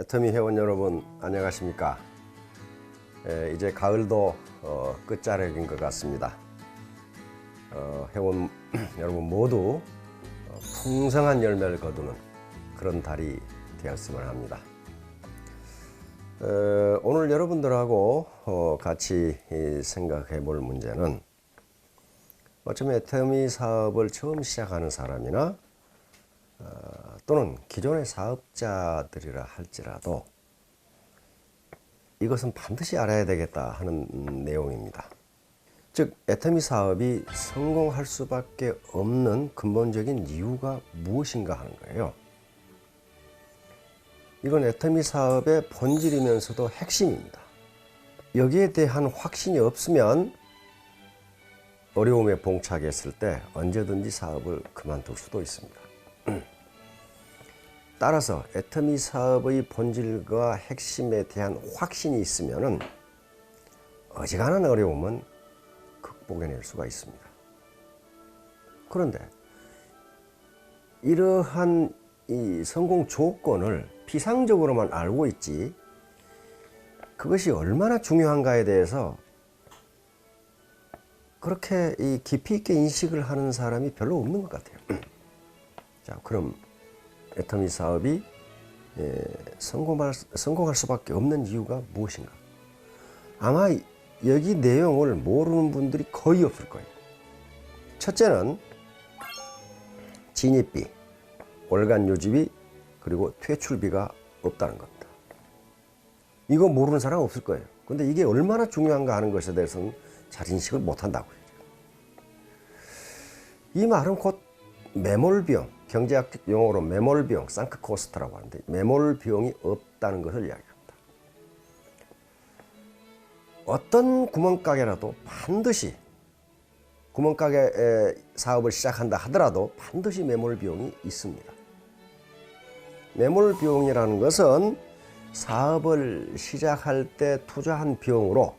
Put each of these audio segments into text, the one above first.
애터미 회원 여러분 안녕하십니까. 이제 가을도 끝자락인 것 같습니다. 회원 여러분 모두 풍성한 열매를 거두는 그런 달이 되었으면 합니다. 오늘 여러분들하고 같이 생각해 볼 문제는 어쩌면 애터미 사업을 처음 시작하는 사람이나 또는 기존의 사업자들이라 할지라도 이것은 반드시 알아야 되겠다 하는 내용입니다. 즉, 애터미 사업이 성공할 수밖에 없는 근본적인 이유가 무엇인가 하는 거예요. 이건 애터미 사업의 본질이면서도 핵심입니다. 여기에 대한 확신이 없으면 어려움에 봉착했을 때 언제든지 사업을 그만둘 수도 있습니다. 따라서 애터미 사업의 본질과 핵심에 대한 확신이 있으면 어지간한 어려움은 극복해낼 수가 있습니다. 그런데 이러한 이 성공 조건을 피상적으로만 알고 있지 그것이 얼마나 중요한가에 대해서 그렇게 깊이 있게 인식을 하는 사람이 별로 없는 것 같아요. 자, 그럼 애터미 사업이 성공할 수밖에 없는 이유가 무엇인가? 아마 여기 내용을 모르는 분들이 거의 없을 거예요. 첫째는 진입비, 월간 유지비, 그리고 퇴출비가 없다는 겁니다. 이거 모르는 사람 없을 거예요. 근데 이게 얼마나 중요한가 하는 것에 대해서는 잘 인식을 못한다고요. 이 말은 곧 매몰비용, 경제학적 용어로 매몰비용, 상크코스트라고 하는데 매몰비용이 없다는 것을 이야기합니다. 어떤 구멍가게라도 반드시 구멍가게 사업을 시작한다 하더라도 반드시 매몰비용이 있습니다. 매몰비용이라는 것은 사업을 시작할 때 투자한 비용으로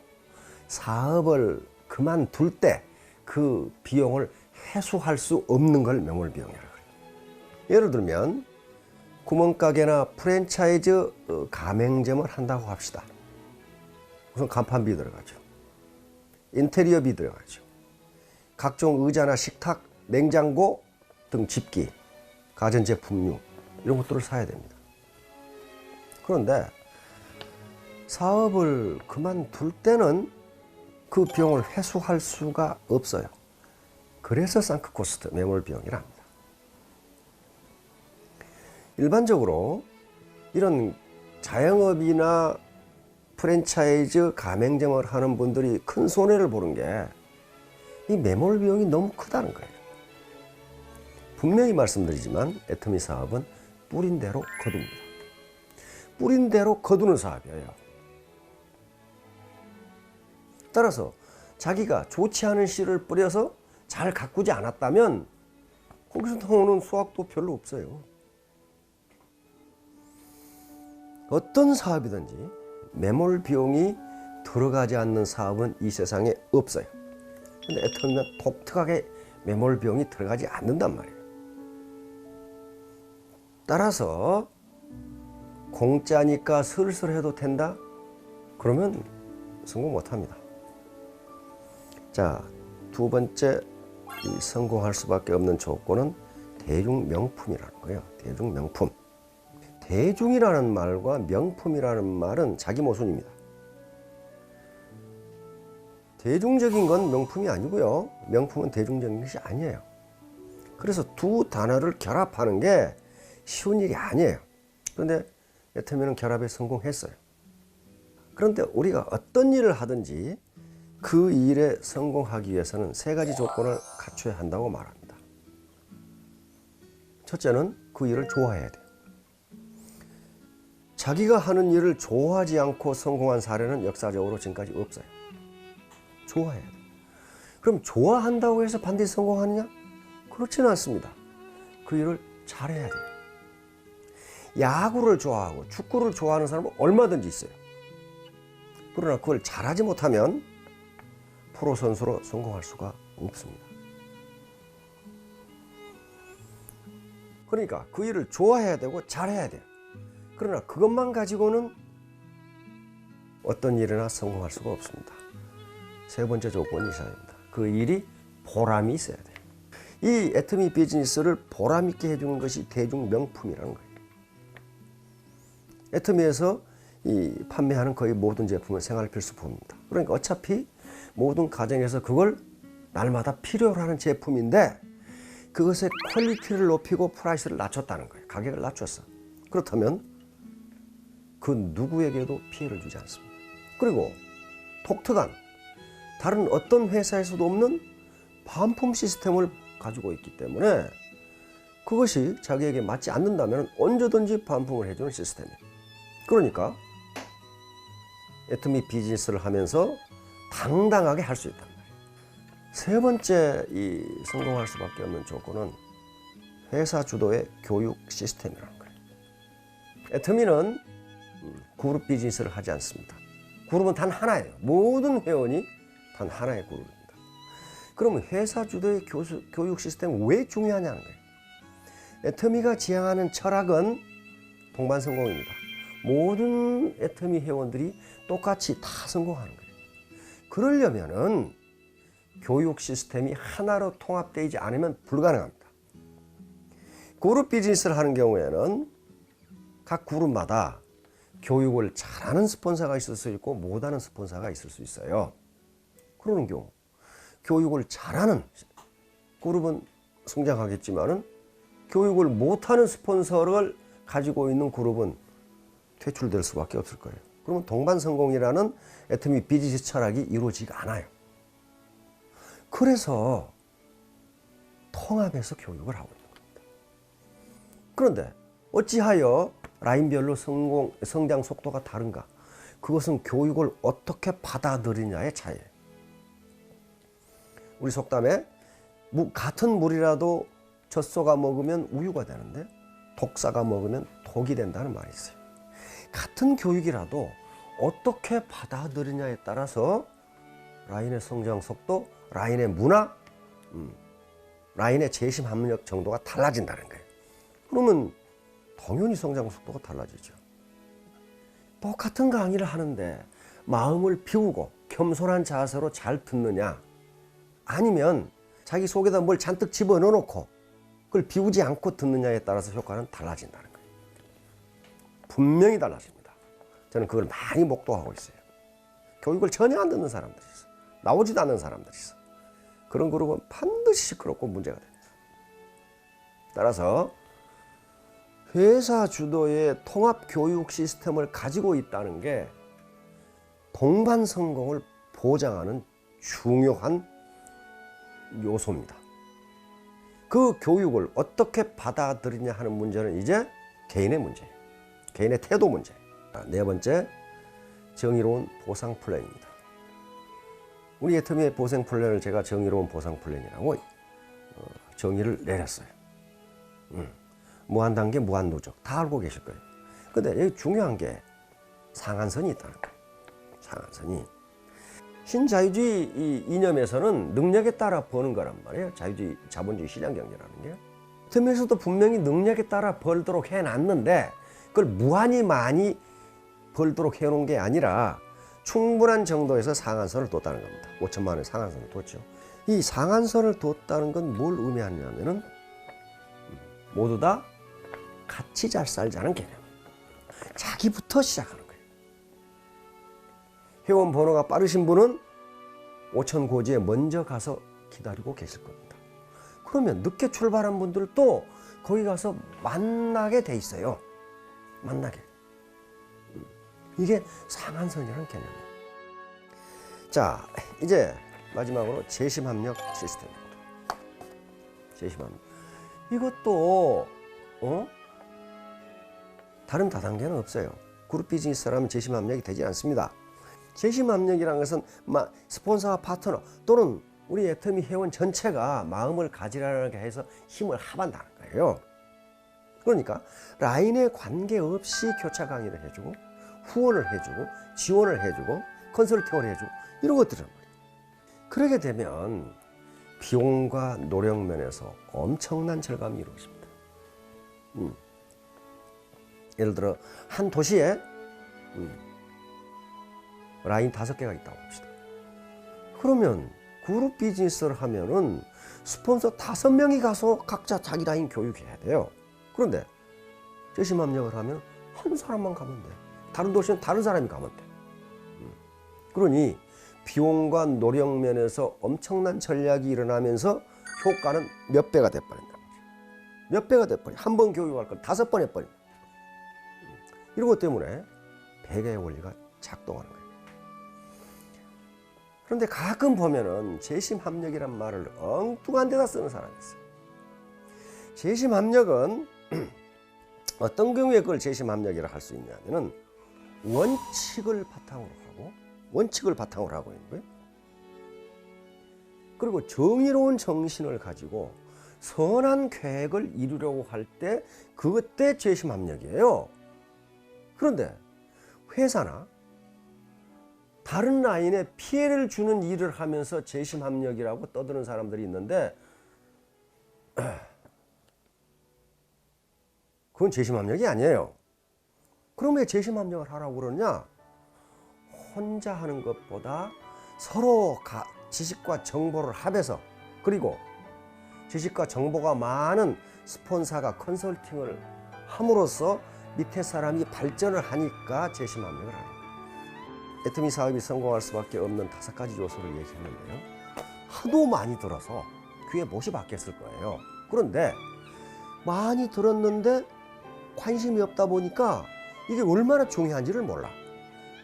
사업을 그만둘 때 그 비용을 회수할 수 없는 걸 매몰비용이라고 해요. 예를 들면 구멍가게나 프랜차이즈 가맹점을 한다고 합시다. 우선 간판비 들어가죠. 인테리어비 들어가죠. 각종 의자나 식탁, 냉장고 등 집기, 가전제품류 이런 것들을 사야 됩니다. 그런데 사업을 그만둘 때는 그 비용을 회수할 수가 없어요. 그래서 상크코스트, 매몰비용이라 합니다. 일반적으로 이런 자영업이나 프랜차이즈 가맹점을 하는 분들이 큰 손해를 보는 게 이 매몰비용이 너무 크다는 거예요. 분명히 말씀드리지만 애터미 사업은 뿌린 대로 거둡니다. 뿌린 대로 거두는 사업이에요. 따라서 자기가 좋지 않은 씨를 뿌려서 잘 가꾸지 않았다면 거기서 나오는 수확도 별로 없어요. 어떤 사업이든지 매몰 비용이 들어가지 않는 사업은 이 세상에 없어요. 근데 애터미는 독특하게 매몰 비용이 들어가지 않는단 말이에요. 따라서 공짜니까 슬슬 해도 된다? 그러면 성공 못합니다. 자, 두 번째 성공할 수밖에 없는 조건은 대중명품이라는 거예요. 대중명품. 대중이라는 말과 명품이라는 말은 자기 모순입니다. 대중적인 건 명품이 아니고요. 명품은 대중적인 것이 아니에요. 그래서 두 단어를 결합하는 게 쉬운 일이 아니에요. 그런데 애터미는 결합에 성공했어요. 그런데 우리가 어떤 일을 하든지 그 일에 성공하기 위해서는 세 가지 조건을 갖춰야 한다고 말합니다. 첫째는 그 일을 좋아해야 돼요. 자기가 하는 일을 좋아하지 않고 성공한 사례는 역사적으로 지금까지 없어요. 좋아해야 돼요. 그럼 좋아한다고 해서 반드시 성공하느냐? 그렇지는 않습니다. 그 일을 잘해야 돼요. 야구를 좋아하고 축구를 좋아하는 사람은 얼마든지 있어요. 그러나 그걸 잘하지 못하면 프로 선수로 성공할 수가 없습니다. 그러니까 그 일을 좋아해야 되고 잘해야 돼요. 그러나 그것만 가지고는 어떤 일이나 성공할 수가 없습니다. 세 번째 조건이 이상입니다. 그 일이 보람이 있어야 돼요. 이 애터미 비즈니스를 보람 있게 해주는 것이 대중 명품이라는 거예요. 애터미에서 이 판매하는 거의 모든 제품은 생활 필수품입니다. 그러니까 어차피 모든 가정에서 그걸 날마다 필요로 하는 제품인데 그것의 퀄리티를 높이고 프라이스를 낮췄다는 거예요. 가격을 낮췄어. 그렇다면 그 누구에게도 피해를 주지 않습니다. 그리고 독특한 다른 어떤 회사에서도 없는 반품 시스템을 가지고 있기 때문에 그것이 자기에게 맞지 않는다면 언제든지 반품을 해주는 시스템이에요. 그러니까 애터미 비즈니스를 하면서 당당하게 할 수 있단 말이에요. 세 번째 이 성공할 수밖에 없는 조건은 회사 주도의 교육 시스템이라는 거예요. 애터미는 그룹 비즈니스를 하지 않습니다. 그룹은 단 하나예요. 모든 회원이 단 하나의 그룹입니다. 그러면 회사 주도의 교육 시스템은 왜 중요하냐는 거예요. 애터미가 지향하는 철학은 동반성공입니다. 모든 애터미 회원들이 똑같이 다 성공하는 거예요. 그러려면은 교육 시스템이 하나로 통합되지 않으면 불가능합니다. 그룹 비즈니스를 하는 경우에는 각 그룹마다 교육을 잘하는 스폰서가 있을 수 있고 못하는 스폰서가 있을 수 있어요. 그러는 경우 교육을 잘하는 그룹은 성장하겠지만은 교육을 못하는 스폰서를 가지고 있는 그룹은 퇴출될 수밖에 없을 거예요. 그러면 동반성공이라는 애터미 비즈니스 철학이 이루어지지가 않아요. 그래서 통합해서 교육을 하고 있는 겁니다. 그런데 어찌하여 라인별로 성장 속도가 다른가? 그것은 교육을 어떻게 받아들이냐의 차이예요. 우리 속담에 같은 물이라도 젖소가 먹으면 우유가 되는데 독사가 먹으면 독이 된다는 말이 있어요. 같은 교육이라도 어떻게 받아들이냐에 따라서 라인의 성장 속도, 라인의 문화, 라인의 재심 합력 정도가 달라진다는 거예요. 그러면 당연히 성장 속도가 달라지죠. 똑같은 강의를 하는데 마음을 비우고 겸손한 자세로 잘 듣느냐, 아니면 자기 속에다 뭘 잔뜩 집어넣어 놓고 그걸 비우지 않고 듣느냐에 따라서 효과는 달라진다는 거예요. 분명히 달라집니다. 저는 그걸 많이 목도하고 있어요. 교육을 전혀 안 듣는 사람들이 있어. 나오지도 않는 사람들이 있어. 그런 그룹은 반드시 시끄럽고 문제가 됩니다. 따라서 회사 주도의 통합 교육 시스템을 가지고 있다는 게 동반 성공을 보장하는 중요한 요소입니다. 그 교육을 어떻게 받아들이냐 하는 문제는 이제 개인의 문제예요. 개인의 태도 문제. 네 번째, 정의로운 보상 플랜입니다. 우리 애터미의 보상 플랜을 제가 정의로운 보상 플랜이라고 정의를 내렸어요. 무한단계, 무한누적 다 알고 계실 거예요. 근데 여기 중요한 게 상한선이 있다는 거예요. 상한선이. 신자유주의 이념에서는 능력에 따라 버는 거란 말이에요. 자유주의, 자본주의 시장 경제라는 게. 애터미에서도 분명히 능력에 따라 벌도록 해놨는데 그걸 무한히 많이 벌도록 해놓은 게 아니라 충분한 정도에서 상한선을 뒀다는 겁니다. 5천만 원의 상한선을 뒀죠. 이 상한선을 뒀다는 건 뭘 의미하냐면은 모두 다 같이 잘 살자는 개념. 자기부터 시작하는 거예요. 회원 번호가 빠르신 분은 5천 고지에 먼저 가서 기다리고 계실 겁니다. 그러면 늦게 출발한 분들도 거기 가서 만나게 돼 있어요. 만나게. 이게 상한선이라는 개념이에요. 자, 이제 마지막으로 재심합력 시스템입니다. 재심합력. 이것도 다른 다단계는 없어요. 그룹 비즈니스라면 재심합력이 되지 않습니다. 재심합력이라는 것은 스폰서와 파트너 또는 우리 애터미 회원 전체가 마음을 가지라게 해서 힘을 합한다는 거예요. 그러니까 라인에 관계없이 교차 강의를 해주고 후원을 해주고 지원을 해주고 컨설팅을 해주고 이런 것들이란 말이에요. 그러게 되면 비용과 노력 면에서 엄청난 절감이 이루어집니다. 예를 들어 한 도시에 라인 5개가 있다고 봅시다. 그러면 그룹 비즈니스를 하면은 스폰서 5명이 가서 각자 자기 라인 교육해야 돼요. 그런데 제심압력을 하면 한 사람만 가면 돼. 다른 도시는 다른 사람이 가면 돼. 그러니 비용과 노력 면에서 엄청난 전략이 일어나면서 효과는 몇 배가 돼버린단 말이에요. 몇 배가 돼버려. 한 번 교육할 걸 5번 해버린다. 이런 것 때문에 배가의 원리가 작동하는 거예요. 그런데 가끔 보면은 재심합력이란 말을 엉뚱한 데다 쓰는 사람이 있어요. 재심합력은 어떤 경우에 그걸 재심합력이라 할 수 있냐면은 원칙을 바탕으로 하고 있는 거예요. 그리고 정의로운 정신을 가지고 선한 계획을 이루려고 할 때 그때 재심합력이에요. 그런데 회사나 다른 라인에 피해를 주는 일을 하면서 재심합력이라고 떠드는 사람들이 있는데 그건 재심합력이 아니에요. 그럼 왜 재심합력을 하라고 그러냐? 혼자 하는 것보다 서로 지식과 정보를 합해서, 그리고 지식과 정보가 많은 스폰서가 컨설팅을 함으로써 밑에 사람이 발전을 하니까 재심합력을 하는 거예요. 애터미 사업이 성공할 수밖에 없는 5가지 요소를 얘기했는데요. 하도 많이 들어서 귀에 못이 박혔을 거예요. 그런데 많이 들었는데 관심이 없다 보니까 이게 얼마나 중요한지를 몰라.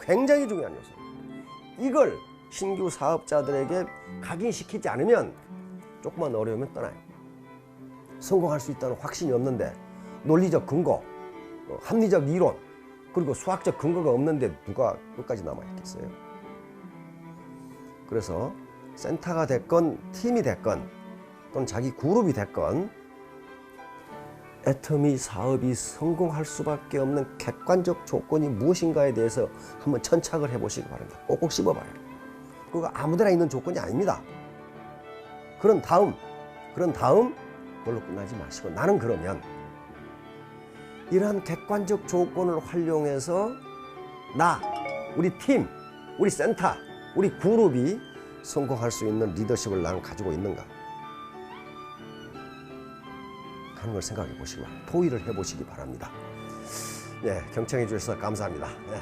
굉장히 중요한 요소입니다. 이걸 신규 사업자들에게 각인시키지 않으면 조금만 어려우면 떠나요. 성공할 수 있다는 확신이 없는데 논리적 근거, 합리적 이론, 그리고 수학적 근거가 없는데 누가 끝까지 남아있겠어요? 그래서 센터가 됐건 팀이 됐건 또는 자기 그룹이 됐건 애터미 사업이 성공할 수밖에 없는 객관적 조건이 무엇인가에 대해서 한번 천착을 해보시기 바랍니다. 꼭꼭 씹어봐요. 그거 아무데나 있는 조건이 아닙니다. 그런 다음 그걸로 끝나지 마시고, 나는 그러면 이러한 객관적 조건을 활용해서 우리 팀, 우리 센터, 우리 그룹이 성공할 수 있는 리더십을 나는 가지고 있는가 하는 걸 생각해 보시기 바랍니다. 토의를 해보시기 바랍니다. 네, 경청해 주셔서 감사합니다. 네.